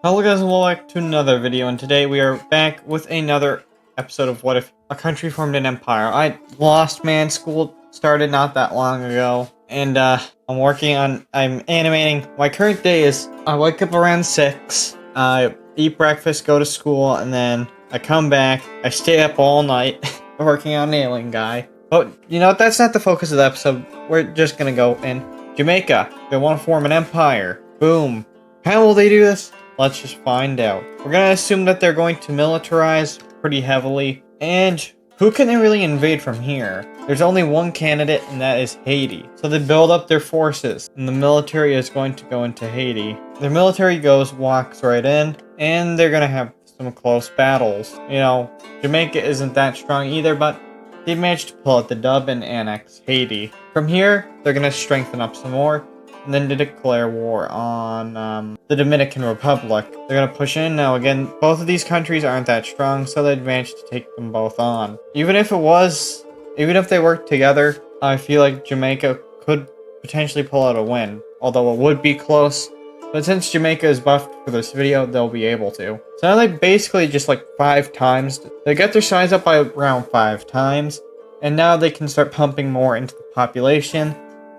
Hello guys, and welcome back to another video, and today we are back with another episode of What If a Country Formed an Empire. I lost, man. School started not that long ago, and I'm animating. My current day is I wake up around 6, I eat breakfast, go to school, and then I come back, I stay up all night working on Alien Guy. But, you know, that's not the focus of the episode. We're just gonna go in Jamaica. They want to form an empire. Boom. How will they do this? Let's just find out. We're gonna assume that they're going to militarize pretty heavily. And who can they really invade from here? There's only one candidate, and that is Haiti. So they build up their forces, and the military is going to go into Haiti. Their military walks right in, and they're gonna have some close battles. You know, Jamaica isn't that strong either, but they managed to pull out the dub and annex Haiti. From here, they're gonna strengthen up some more, and then to declare war on the Dominican Republic. They're gonna push in. Now again, both of these countries aren't that strong, so they managed to take them both on. Even if they worked together, I feel like Jamaica could potentially pull out a win. Although it would be close, but since Jamaica is buffed for this video, they'll be able to. So now they basically just like 5 times. They got their size up by around 5 times, and now they can start pumping more into the population.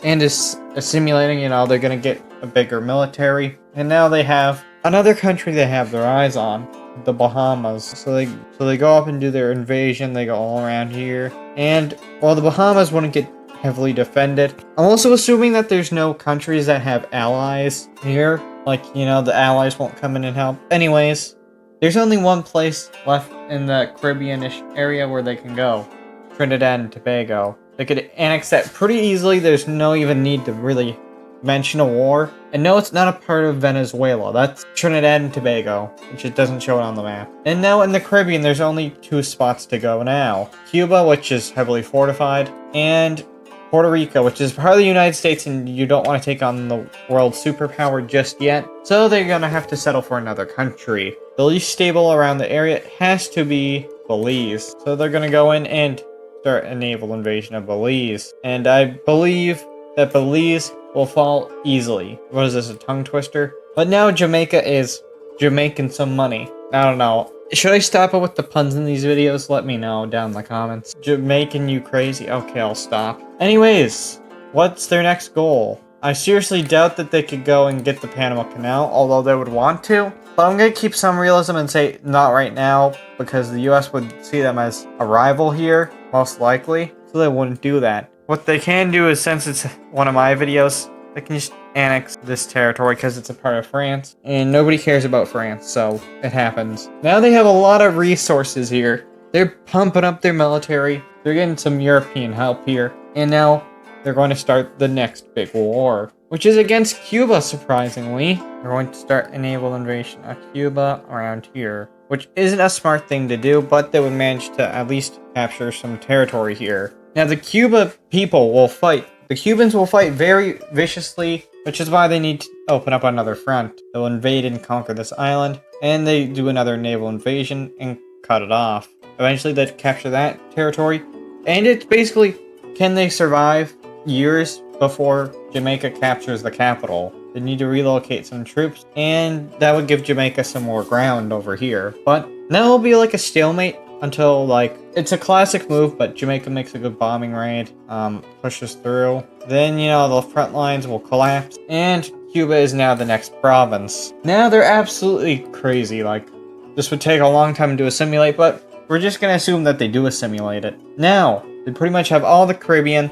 And is assimilating, you know, they're gonna get a bigger military. And now they have another country they have their eyes on, the Bahamas. So they go up and do their invasion, they go all around here. And while the Bahamas wouldn't get heavily defended, I'm also assuming that there's no countries that have allies here. Like, you know, the allies won't come in and help. Anyways, there's only one place left in the Caribbean-ish area where they can go. Trinidad and Tobago. They could annex that pretty easily. There's no even need to really mention a war. And no, it's not a part of Venezuela. That's Trinidad and Tobago, which it doesn't show it on the map. And now in the Caribbean, there's only 2 spots to go now. Cuba, which is heavily fortified, and Puerto Rico, which is part of the United States, and you don't want to take on the world superpower just yet. So they're gonna have to settle for another country. The least stable around the area has to be Belize. So they're gonna go in and start a naval invasion of Belize. And I believe that Belize will fall easily. What is this, a tongue twister? But now Jamaica is Jamaican some money. I don't know. Should I stop it with the puns in these videos? Let me know down in the comments. Jamaican you crazy? Okay, I'll stop. Anyways, what's their next goal? I seriously doubt that they could go and get the Panama Canal, although they would want to. But I'm going to keep some realism and say not right now, because the US would see them as a rival here, most likely, so they wouldn't do that. What they can do is, since it's one of my videos, they can just annex this territory because it's a part of France, and nobody cares about France, so it happens. Now they have a lot of resources here. They're pumping up their military, they're getting some European help here, and now they're going to start the next big war, which is against Cuba, surprisingly. They're going to start a naval invasion of Cuba around here, which isn't a smart thing to do, but they would manage to at least capture some territory here. Now, the Cuba people will fight. The Cubans will fight very viciously, which is why they need to open up another front. They'll invade and conquer this island, and they do another naval invasion and cut it off. Eventually, they capture that territory, and it's basically, can they survive years before Jamaica captures the capital? They need to relocate some troops, and that would give Jamaica some more ground over here. But now it'll be like a stalemate until, like, it's a classic move, but Jamaica makes a good bombing raid, pushes through. Then, you know, the front lines will collapse, and Cuba is now the next province. Now they're absolutely crazy. Like, this would take a long time to assimilate, but we're just gonna assume that they do assimilate it. Now, they pretty much have all the Caribbean.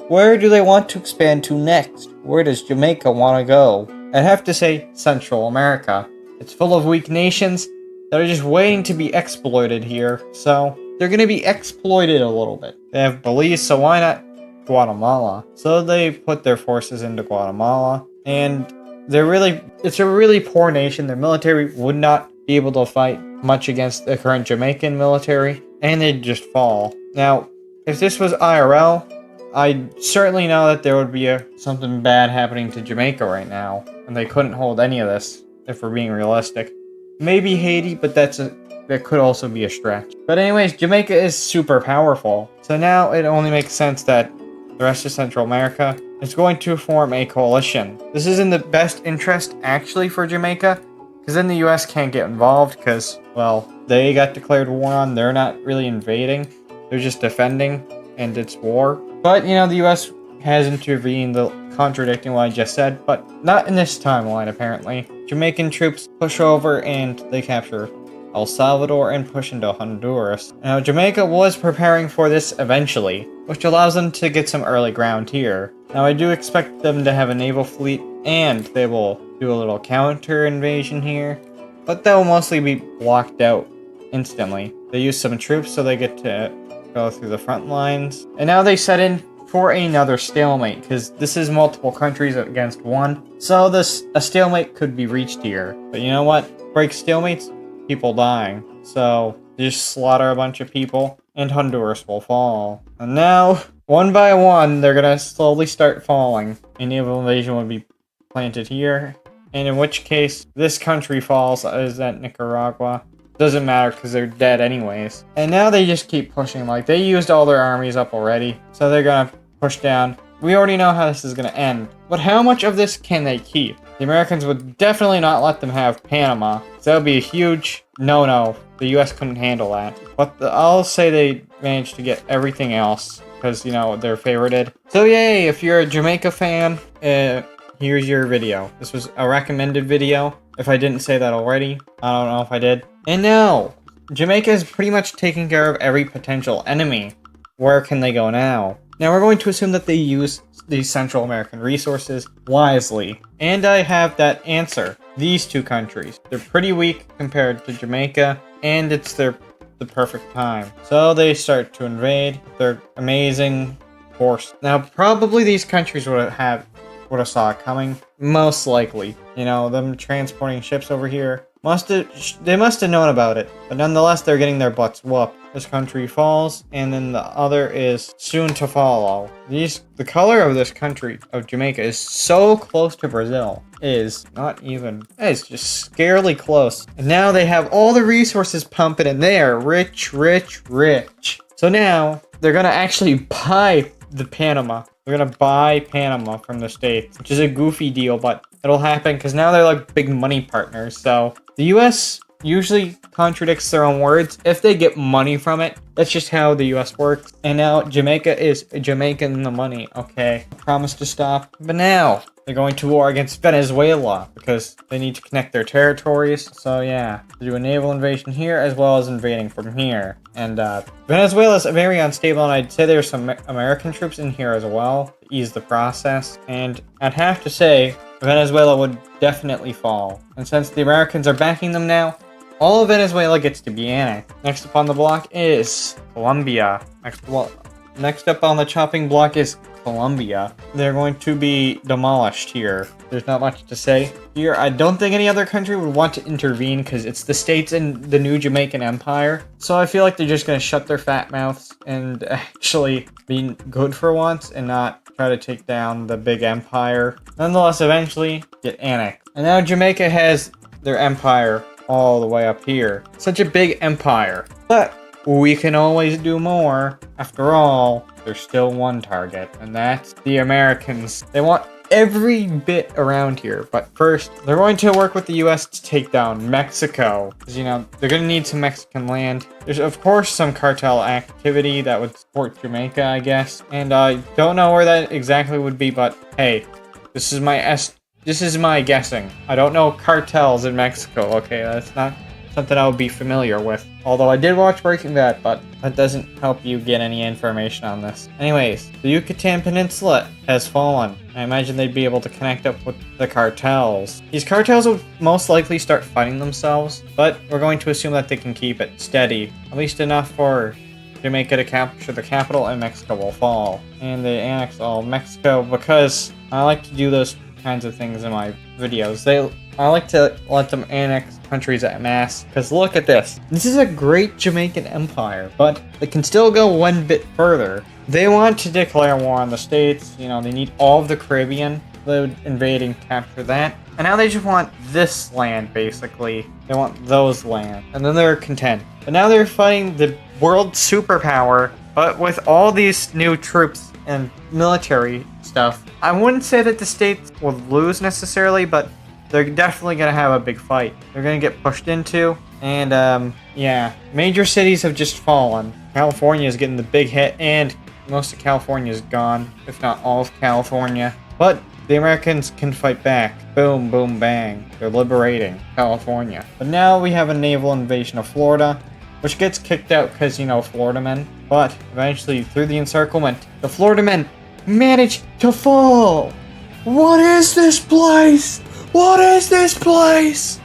Where do they want to expand to next? Where does Jamaica want to go? I'd have to say Central America. It's full of weak nations that are just waiting to be exploited here, so they're going to be exploited a little bit. They have Belize, so why not Guatemala? So they put their forces into Guatemala, and it's a really poor nation. Their military would not be able to fight much against the current Jamaican military, and they'd just fall. Now, if this was IRL, I certainly know that there would be something bad happening to Jamaica right now, and they couldn't hold any of this, if we're being realistic. Maybe Haiti, but that could also be a stretch. But anyways, Jamaica is super powerful, so now it only makes sense that the rest of Central America is going to form a coalition. This is in the best interest, actually, for Jamaica, because then the US can't get involved because, well, they got declared war on. They're not really invading. They're just defending, and it's war. But, you know, the US has intervened, contradicting what I just said, but not in this timeline, apparently. Jamaican troops push over and they capture El Salvador and push into Honduras. Now, Jamaica was preparing for this eventually, which allows them to get some early ground here. Now, I do expect them to have a naval fleet, and they will do a little counter invasion here, but they'll mostly be blocked out instantly. They use some troops so they get to go through the front lines, and now they set in for another stalemate, because this is multiple countries against one, so a stalemate could be reached here. But you know what? Break stalemates, people dying. So just slaughter a bunch of people, and Honduras will fall. And now, one by one, they're gonna slowly start falling. A naval invasion would be planted here, and in which case, this country falls. Is that Nicaragua? Doesn't matter because they're dead anyways. And now they just keep pushing. Like, they used all their armies up already, so they're gonna push down. We already know how this is gonna end, but how much of this can they keep? The Americans would definitely not let them have Panama, so that would be a huge no-no. The US couldn't handle that. But I'll say they managed to get everything else, because, you know, they're favorited. So yay, if you're a Jamaica fan, here's your video. This was a recommended video. If I didn't say that already, I don't know if I did. And now, Jamaica is pretty much taking care of every potential enemy. Where can they go now? Now we're going to assume that they use these Central American resources wisely. And I have that answer. These two countries. They're pretty weak compared to Jamaica, and it's the perfect time. So they start to invade their amazing force. Now probably these countries would have saw it coming. Most likely. You know, them transporting ships over here. They must have known about it, but nonetheless, they're getting their butts whooped. This country falls, and then the other is soon to follow. The color of this country, of Jamaica, is so close to Brazil. It's just scarily close. And now they have all the resources pumping in there. Rich, rich, rich. So now, they're gonna actually buy the Panama. They're gonna buy Panama from the States, which is a goofy deal, but it'll happen because now they're like big money partners. So the US usually contradicts their own words if they get money from it. That's just how the US works. And now Jamaica is Jamaican the money. Okay, I promise to stop. But now they're going to war against Venezuela because they need to connect their territories. So yeah, they do a naval invasion here as well as invading from here. And Venezuela is very unstable, and I'd say there's some American troops in here as well to ease the process. And I'd have to say Venezuela would definitely fall. And since the Americans are backing them now, all of Venezuela gets to be annexed. Next up on the block is Colombia. Next up on the chopping block is Colombia. They're going to be demolished here. There's not much to say here. I don't think any other country would want to intervene because it's the states in the new Jamaican Empire. So I feel like they're just going to shut their fat mouths and actually be good for once and not try to take down the big empire. Nonetheless, eventually get annexed. And now Jamaica has their empire all the way up here. Such a big empire. But we can always do more. After all, there's still one target, and that's the Americans. They want every bit around here, but first, they're going to work with the US to take down Mexico. Because, you know, they're going to need some Mexican land. There's, of course, some cartel activity that would support Jamaica, I guess. And I don't know where that exactly would be, but hey, this is my guessing. I don't know cartels in Mexico, okay? That's not something I would be familiar with. Although I did watch Breaking Bad, but that doesn't help you get any information on this. Anyways, the Yucatan Peninsula has fallen. I imagine they'd be able to connect up with the cartels. These cartels would most likely start fighting themselves, but we're going to assume that they can keep it steady. At least enough for Jamaica to capture the capital, and Mexico will fall. And they annex all of Mexico because I like to do those kinds of things in my videos. I like to let them annex countries at mass, because look at this. This is a great Jamaican empire, but they can still go one bit further. They want to declare war on the States. You know, they need all of the Caribbean. They would invade and capture that. And now they just want this land, basically. They want those lands. And then they're content. But now they're fighting the world superpower, but with all these new troops and military stuff. I wouldn't say that the States would lose necessarily, but they're definitely gonna have a big fight. They're gonna get pushed into, and yeah, major cities have just fallen. California is getting the big hit, and most of California is gone, if not all of California. But the Americans can fight back. Boom, boom, bang. They're liberating California. But now we have a naval invasion of Florida, which gets kicked out because, you know, Florida men. But eventually, through the encirclement, the Florida men manage to fall. What is this place? What is this place?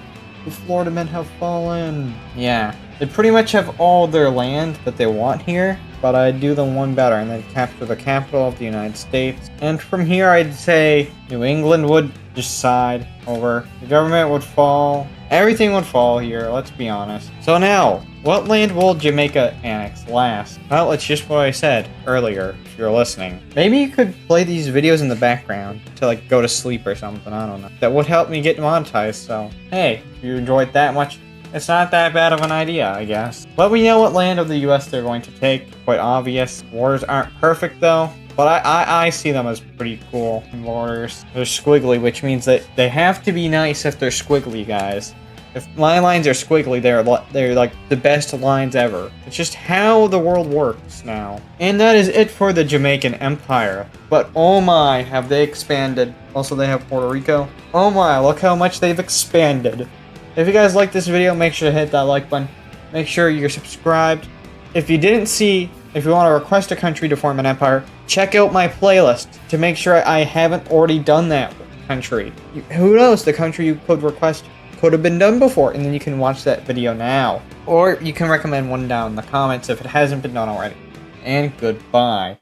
The Florida men have fallen. Yeah, they pretty much have all their land that they want here, but I'd do them one better and then capture the capital of the United States. And from here, I'd say New England would decide over. The government would fall. Everything would fall here, let's be honest. So now, what land will Jamaica annex last? Well, it's just what I said earlier, if you're listening. Maybe you could play these videos in the background to, like, go to sleep or something, I don't know. That would help me get monetized, so hey, if you enjoyed that much, it's not that bad of an idea, I guess. But we know what land of the US they're going to take, quite obvious. Wars aren't perfect, though. But I see them as pretty cool borders. They're squiggly, which means that they have to be nice if they're squiggly, guys. If my lines are squiggly, they're like the best lines ever. It's just how the world works now. And that is it for the Jamaican Empire. But oh my, have they expanded. Also, they have Puerto Rico. Oh my, look how much they've expanded. If you guys like this video, make sure to hit that like button. Make sure you're subscribed. If you want to request a country to form an empire, check out my playlist to make sure I haven't already done that country. Who knows, the country you could request could have been done before, and then you can watch that video now. Or you can recommend one down in the comments if it hasn't been done already. And goodbye.